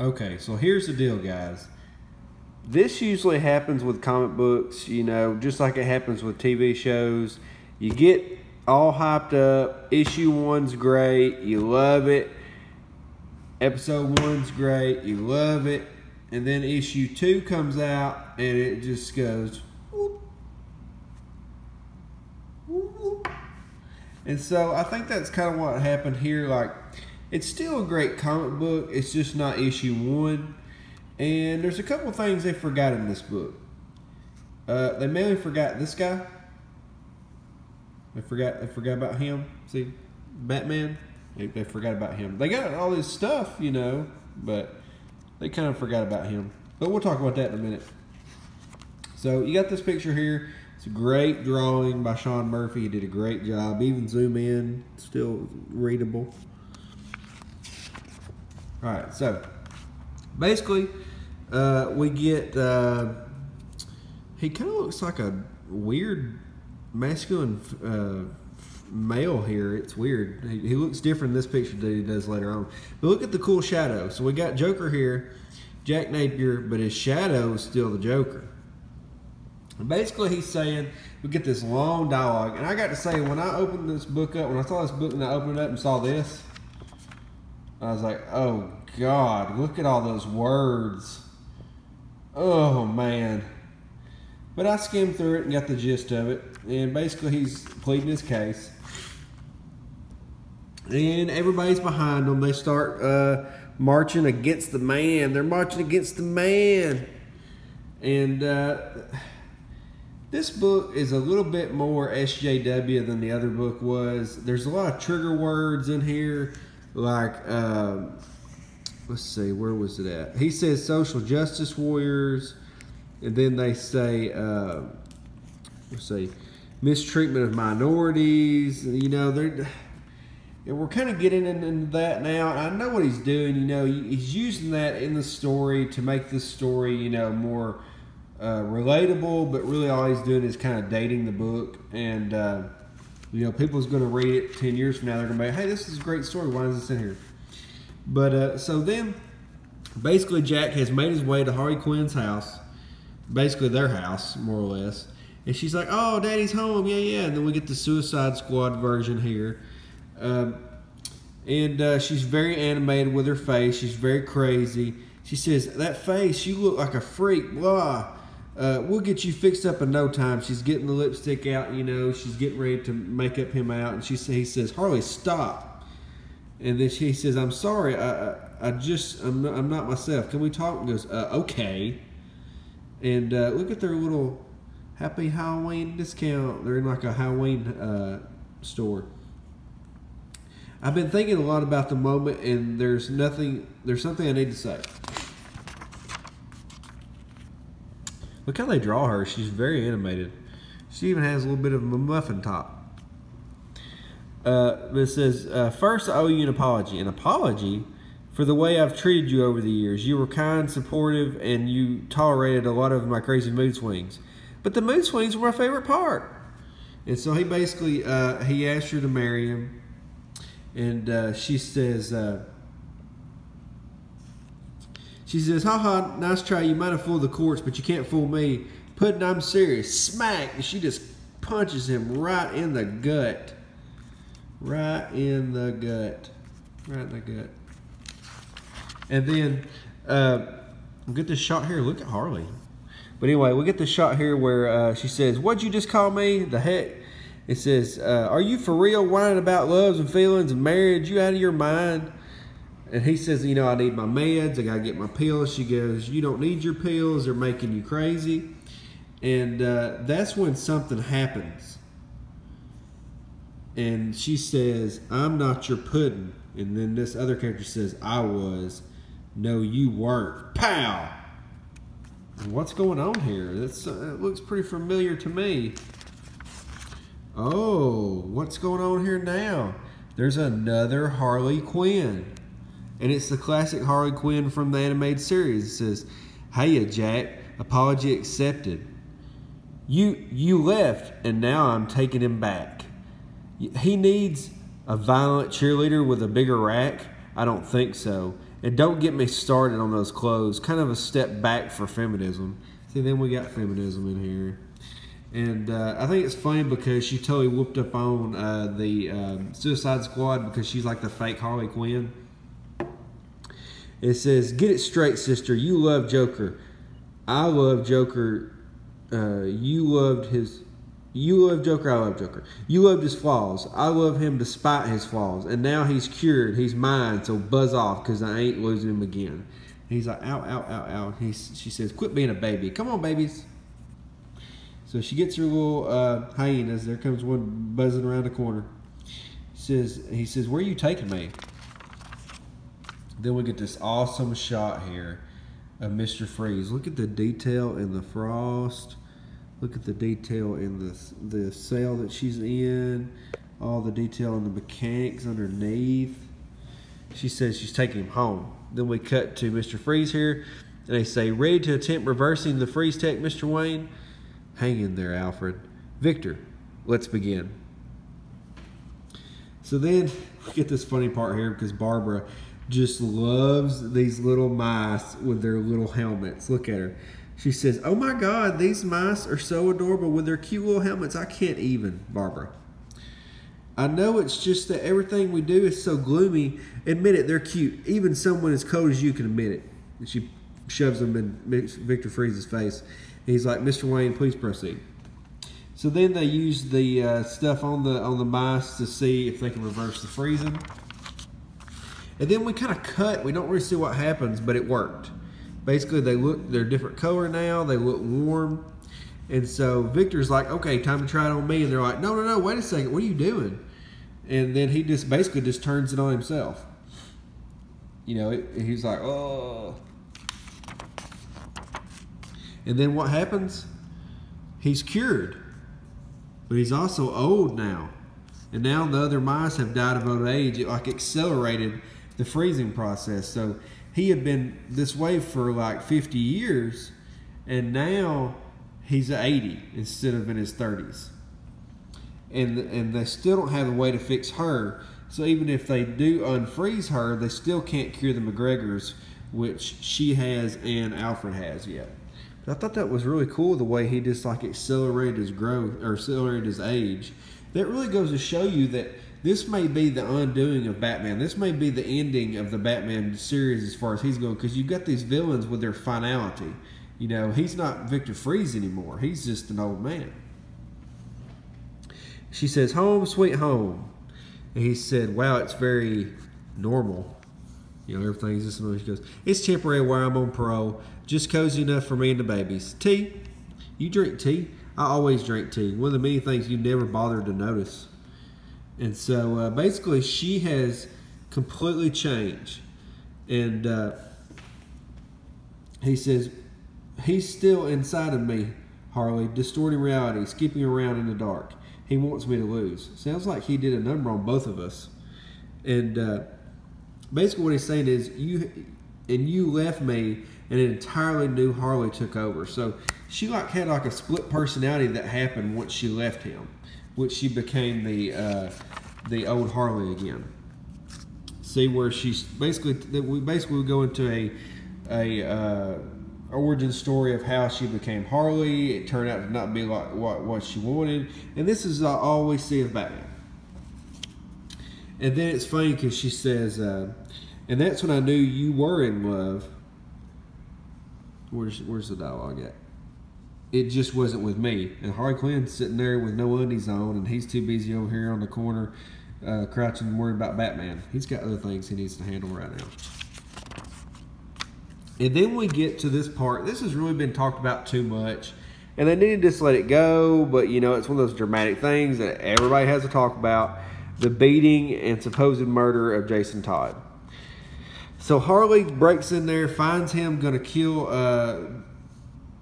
Okay, so here's the deal, guys. This usually happens with comic books, you know, just like it happens with TV shows. You get all hyped up. Issue 1's great. You love it. Episode 1's great. You love it. And then issue 2 comes out and it just goes whoop, whoop, whoop. And so I think that's kind of what happened here. Like, it's still a great comic book. It's just not issue 1. And there's a couple things they forgot in this book. They mainly forgot this guy. They forgot about him. See, Batman. They forgot about him. They got all this stuff, you know, but they kind of forgot about him. But we'll talk about that in a minute. So you got this picture here. It's a great drawing by Sean Murphy. He did a great job. Even zoom in, still readable. All right, so basically, we get, he kind of looks like a weird masculine male here. It's weird. He looks different in this picture than he does later on. But look at the cool shadow. So we got Joker here, Jack Napier, but his shadow is still the Joker. And basically he's saying, we get this long dialogue. And I got to say, when I opened this book up, when I saw this book and I opened it up and saw this, I was like, oh God, look at all those words. Oh man. But I skimmed through it and got the gist of it. And basically he's pleading his case. And everybody's behind him. They start marching against the man. They're marching against the man. And this book is a little bit more SJW than the other book was. There's a lot of trigger words in here. Like, let's see, where was it at? He says social justice warriors. And then they say, let's see, mistreatment of minorities. You know, we're kind of getting into that now. I know what he's doing. You know, he's using that in the story to make this story, you know, more relatable. But really, all he's doing is kind of dating the book. And you know, people's going to read it 10 years from now. They're going to be, hey, this is a great story. Why is this in here? But so then, basically, Jack has made his way to Harley Quinn's house. Basically their house, more or less. And she's like, oh, Daddy's home. Yeah, yeah. And then we get the Suicide Squad version here. She's very animated with her face. She's very crazy. She says, that face, you look like a freak. Blah. We'll get you fixed up in no time. She's getting the lipstick out, you know. She's getting ready to make up him out. And he says, Harley, stop. And then she says, I'm sorry. I'm not myself. Can we talk? And goes, okay. And look at their little Happy Halloween discount. They're in like a Halloween store. I've been thinking a lot about the moment, and there's something I need to say. Look how they draw her. She's very animated. She even has a little bit of a muffin top. It says, first I owe you an apology. An apology? For the way I've treated you over the years. You were kind, supportive, and you tolerated a lot of my crazy mood swings. But the mood swings were my favorite part. And so he basically, he asked her to marry him. And she says, haha, nice try. You might have fooled the courts, but you can't fool me. Puddin', I'm serious. Smack! And she just punches him right in the gut. Right in the gut. Right in the gut. And then we get this shot here. Look at Harley. But anyway, we get this shot here where she says, what'd you just call me? The heck? It says, are you for real whining about loves and feelings and marriage? You out of your mind? And he says, you know, I need my meds. I got to get my pills. She goes, you don't need your pills. They're making you crazy. And that's when something happens. And she says, I'm not your pudding. And then this other character says, I was. No, you weren't. Pow! What's going on here? It looks pretty familiar to me. Oh, what's going on here now? There's another Harley Quinn. And it's the classic Harley Quinn from the animated series. It says, hey, Jack, apology accepted. You left, and now I'm taking him back. He needs a violent cheerleader with a bigger rack? I don't think so. And don't get me started on those clothes. Kind of a step back for feminism. See, then we got feminism in here. And I think it's funny because she totally whooped up on the Suicide Squad because she's like the fake Harley Quinn. It says, "Get it straight, sister. You love Joker. I love Joker. You love Joker. I love Joker. You loved his flaws. I love him despite his flaws. And now he's cured. He's mine. So buzz off because I ain't losing him again." He's like, ow, ow, ow, ow. She says, "Quit being a baby. Come on, babies." So she gets her little hyenas. There comes one buzzing around the corner. He says, "Where are you taking me?" Then we get this awesome shot here of Mr. Freeze. Look at the detail in the frost. Look at the detail in the cell that she's in. All the detail in the mechanics underneath. She says she's taking him home. Then we cut to Mr. Freeze here. And they say, "Ready to attempt reversing the freeze tech, Mr. Wayne?" "Hang in there, Alfred." "Victor, let's begin." So then we get this funny part here because Barbara just loves these little mice with their little helmets. Look at her. She says, "Oh my God, these mice are so adorable with their cute little helmets. I can't even, Barbara. I know it's just that everything we do is so gloomy. Admit it, they're cute. Even someone as cold as you can admit it." And she shoves them in Victor Freeze's face. He's like, "Mr. Wayne, please proceed." So then they use the stuff on the mice to see if they can reverse the freezing. And then we kind of cut. We don't really see what happens, but it worked. Basically, they're different color now. They look warm. And so Victor's like, "Okay, time to try it on me." And they're like, "No, no, no, wait a second. What are you doing?" And then he just basically just turns it on himself. You know, he's like, "Oh." And then what happens? He's cured. But he's also old now. And now the other mice have died of old age. It like accelerated the freezing process. So he had been this way for like 50 years. And now he's 80 instead of in his 30s. And they still don't have a way to fix her. So even if they do unfreeze her, they still can't cure the McGregors, which she has and Alfred has yet. But I thought that was really cool, the way he just like accelerated his growth or accelerated his age. That really goes to show you that this may be the undoing of Batman. This may be the ending of the Batman series as far as he's going, because you've got these villains with their finality. You know, he's not Victor Freeze anymore. He's just an old man. She says, "Home, sweet home." And he said, "Wow, it's very normal. You know, everything's just," she goes, "It's temporary while I'm on parole. Just cozy enough for me and the babies. Tea? You drink tea?" "I always drink tea. One of the many things you never bothered to notice." And so basically she has completely changed. And he says, "He's still inside of me, Harley, distorting reality, skipping around in the dark. He wants me to lose." Sounds like he did a number on both of us. And basically what he's saying is, you left me, and an entirely new Harley took over. So she had like a split personality that happened once she left him, which she became the old Harley again. See where she's we go into a origin story of how she became Harley. It turned out to not be like what she wanted, and this is all we see of Batman. And then it's funny because she says, "And that's when I knew you were in love." Where's the dialogue at? "It just wasn't with me." And Harley Quinn's sitting there with no undies on, and he's too busy over here on the corner, crouching and worried about Batman. He's got other things he needs to handle right now. And then we get to this part. This has really been talked about too much, and they need to just let it go. But you know, it's one of those dramatic things that everybody has to talk about: the beating and supposed murder of Jason Todd. So Harley breaks in there, finds him going to kill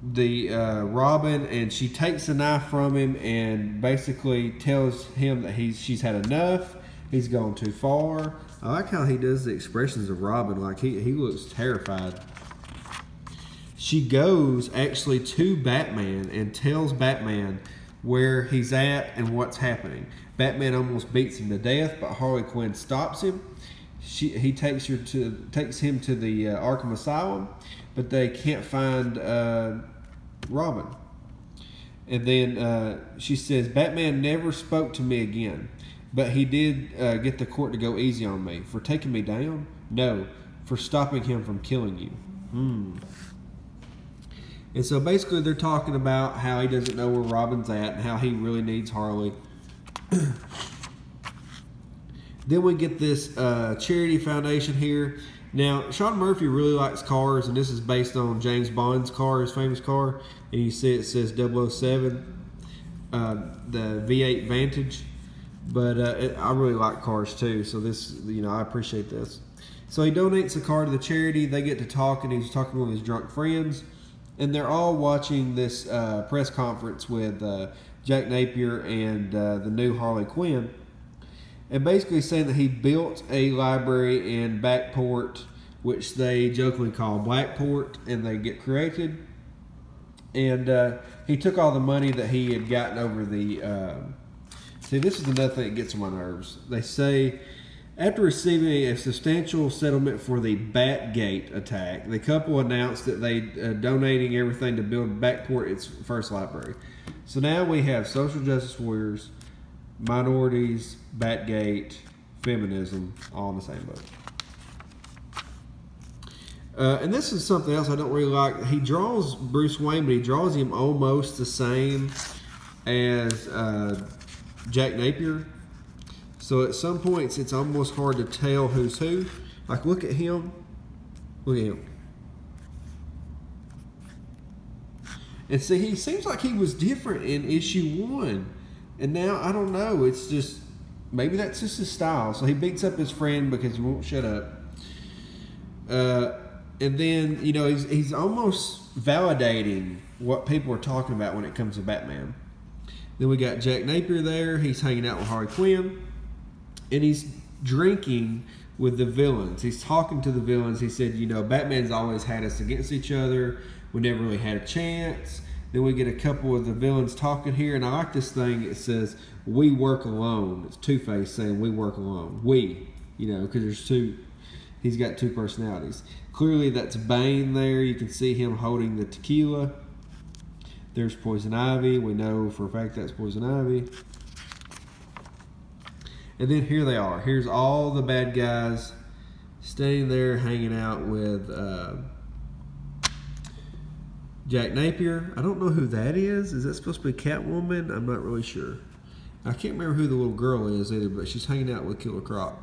Robin, and she takes the knife from him and basically tells him that she's had enough. He's gone too far. I like how he does the expressions of Robin. Like he looks terrified. She goes actually to Batman and tells Batman where he's at and what's happening. Batman almost beats him to death, but Harley Quinn stops him. he takes him to the Arkham Asylum, but they can't find Robin. And then she says, Batman never spoke to me again, but he did get the court to go easy on me. For taking me down? No, for stopping him from killing you. And so basically they're talking about how he doesn't know where Robin's at and how he really needs Harley. Then we get this charity foundation here. Now, Sean Murphy really likes cars, and this is based on James Bond's car, his famous car. And you see it says 007, the V8 Vantage. But I really like cars too, so this, I appreciate this. So he donates the car to the charity. They get to talk, and he's talking with his drunk friends. And they're all watching this press conference with Jack Napier and the new Harley Quinn. And basically saying that he built a library in Backport, which they jokingly call Blackport, and they get created. And he took all the money that he had gotten over the... see, this is another thing that gets on my nerves. They say, after receiving a substantial settlement for the Batgate attack, the couple announced that they donating everything to build Backport its first library. So now we have social justice warriors, minorities, Batgate, feminism, all in the same book. And this is something else I don't really like. He draws Bruce Wayne, but he draws him almost the same as Jack Napier. So at some points, it's almost hard to tell who's who. Like, look at him. Look at him. And see, he seems like he was different in issue 1. And now, I don't know. It's just, maybe that's just his style. So he beats up his friend because he won't shut up. And then, he's almost validating what people are talking about when it comes to Batman. Then we got Jack Napier there. He's hanging out with Harley Quinn. And he's drinking with the villains. He's talking to the villains. He said, Batman's always had us against each other. We never really had a chance. Then we get a couple of the villains talking here. And I like this thing. It says, we work alone. It's Two-Face saying, we work alone. We, because there's two. He's got two personalities. Clearly, that's Bane there. You can see him holding the tequila. There's Poison Ivy. We know for a fact that's Poison Ivy. And then here they are. Here's all the bad guys staying there hanging out with Jack Napier. I don't know who that is. Is that supposed to be Catwoman? I'm not really sure. I can't remember who the little girl is either, but she's hanging out with Killer Croc.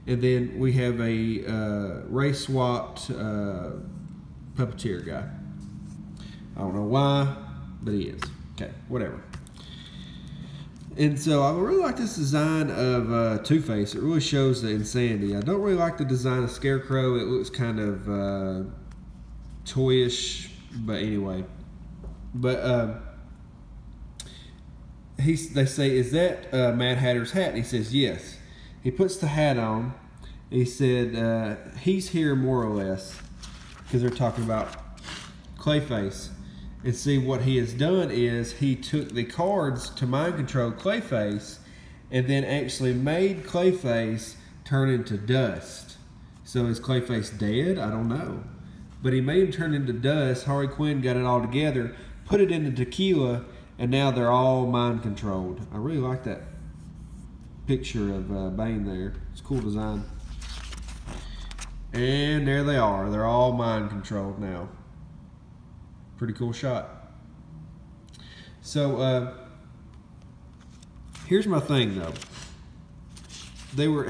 And then we have a race-swapped puppeteer guy. I don't know why, but he is. Okay, whatever. And so I really like this design of Two-Face. It really shows the insanity. I don't really like the design of Scarecrow. It looks kind of toyish, but anyway. But they say, is that Mad Hatter's hat? And he says, yes. He puts the hat on. He said, he's here more or less, because they're talking about Clayface. And see, what he has done is he took the cards to mind control Clayface and then actually made Clayface turn into dust. So is Clayface dead? I don't know. But he made him turn into dust. Harley Quinn got it all together, put it into tequila, and now they're all mind controlled. I really like that picture of Bane there. It's a cool design. And there they are. They're all mind controlled now. Pretty cool shot. So here's my thing though.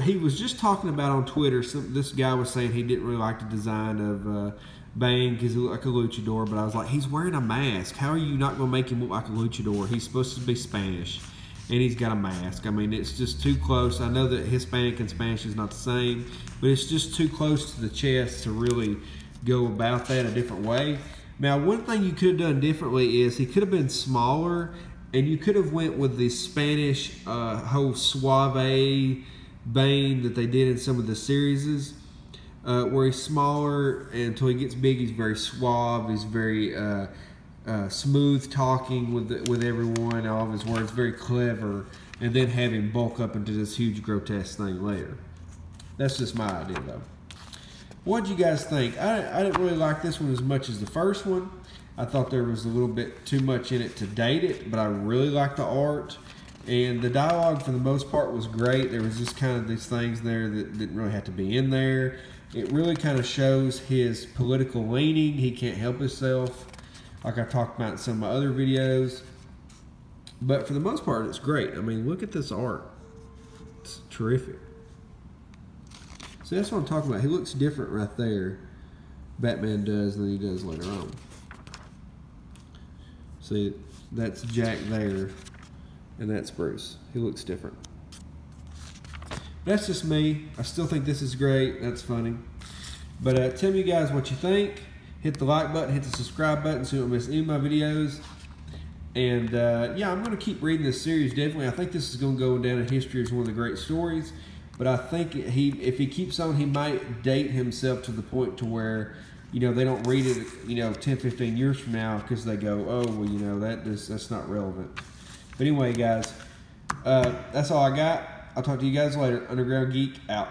He was just talking about on Twitter. This guy was saying he didn't really like the design of Bane because he looked like a luchador. But I was like, he's wearing a mask. How are you not going to make him look like a luchador? He's supposed to be Spanish, and he's got a mask. I mean, it's just too close. I know that Hispanic and Spanish is not the same, but it's just too close to the chest to really go about that a different way. Now, one thing you could have done differently is he could have been smaller, and you could have went with the Spanish whole suave Bane that they did in some of the series, where he's smaller until he gets big. He's very suave. He's very smooth talking with everyone. All of his words very clever, and then have him bulk up into this huge grotesque thing later. That's just my idea, though. What'd you guys think? I didn't really like this one as much as the first one. I thought there was a little bit too much in it to date it, but I really liked the art. And the dialogue, for the most part, was great. There was just kind of these things there that didn't really have to be in there. It really kind of shows his political leaning. He can't help himself, like I talked about in some of my other videos. But for the most part, it's great. I mean, look at this art. It's terrific. See, that's what I'm talking about. He looks different right there, Batman does, than he does later on. See, that's Jack there, and that's Bruce. He looks different. That's just me. I still think this is great. That's funny. But tell me, guys, what you think. Hit the like button, hit the subscribe button so you don't miss any of my videos. And yeah, I'm going to keep reading this series, definitely. I think this is going to go down in history as one of the great stories. But I think if he keeps on, he might date himself to the point to where, you know, they don't read it, you know, 10, 15 years from now because they go, oh, well, you know, that's not relevant. But anyway, guys, that's all I got. I'll talk to you guys later. Underground Geek out.